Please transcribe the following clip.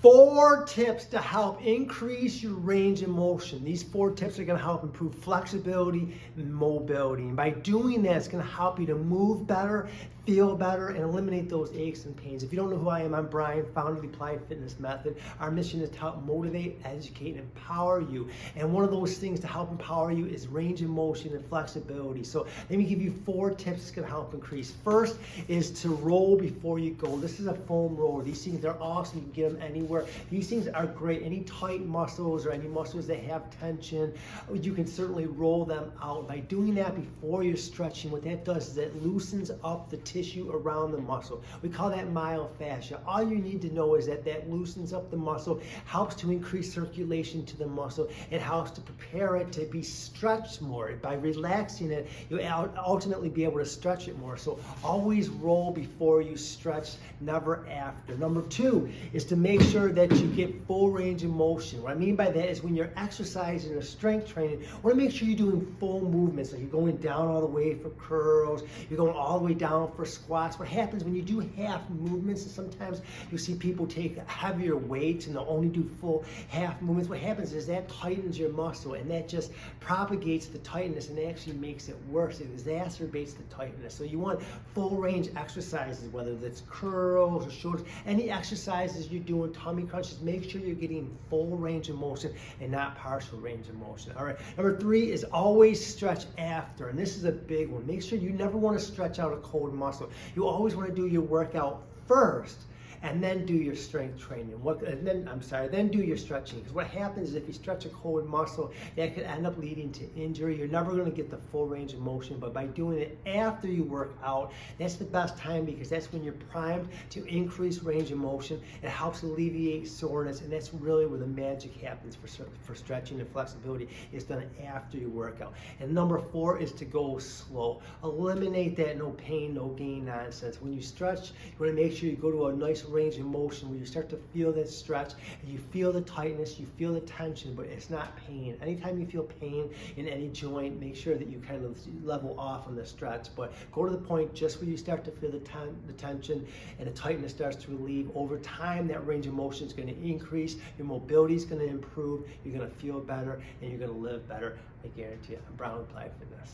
4 tips to help increase your range of motion. These 4 tips are going to help improve flexibility and mobility. And by doing that, it's going to help you to move better, feel better, and eliminate those aches and pains. If you don't know who I am, I'm Brian, founder of the Applied Fitness Method. Our mission is to help motivate, educate, and empower you. And one of those things to help empower you is range of motion and flexibility. So let me give you 4 tips that's going to help increase. First is to roll before you go. This is a foam roller. These things are awesome. You can get them anywhere. These things are great. Any tight muscles or any muscles that have tension, you can certainly roll them out. By doing that before you're stretching, what that does is it loosens up the tissue around the muscle. We call that myofascia. All you need to know is that that loosens up the muscle, helps to increase circulation to the muscle. It helps to prepare it to be stretched more. By relaxing it, you'll ultimately be able to stretch it more. So always roll before you stretch, never after. Number 2 is to make sure that you get full range of motion. What I mean by that is when you're exercising or strength training, you want to make sure you're doing full movements. Like you're going down all the way for curls, you're going all the way down for squats. What happens when you do half movements, and sometimes you see people take heavier weights and they'll only do full half movements. What happens is that tightens your muscle, and that just propagates the tightness and actually makes it worse. It exacerbates the tightness. So you want full range exercises, whether that's curls or shoulders, any exercises you're doing, tummy crunches, make sure you're getting full range of motion and not partial range of motion. All right. Number 3 is always stretch after. And this is a big one. Make sure you never want to stretch out a cold muscle. You always want to do your workout first and then do your strength training. Then do your stretching. Because what happens is if you stretch a cold muscle, that could end up leading to injury. You're never going to get the full range of motion, but by doing it after you work out, that's the best time because that's when you're primed to increase range of motion. It helps alleviate soreness, and that's really where the magic happens for stretching and flexibility. It's done after you work out. And number 4 is to go slow. Eliminate that no pain, no gain nonsense. When you stretch, you want to make sure you go to a nice range of motion where you start to feel that stretch and you feel the tightness, you feel the tension, but it's not pain. Anytime you feel pain in any joint, make sure that you kind of level off on the stretch, but go to the point just where you start to feel the tension and the tightness starts to relieve. Over time, that range of motion is going to increase, your mobility is going to improve, you're going to feel better, and you're going to live better. I guarantee it. I'm Brian with Applied Fitness.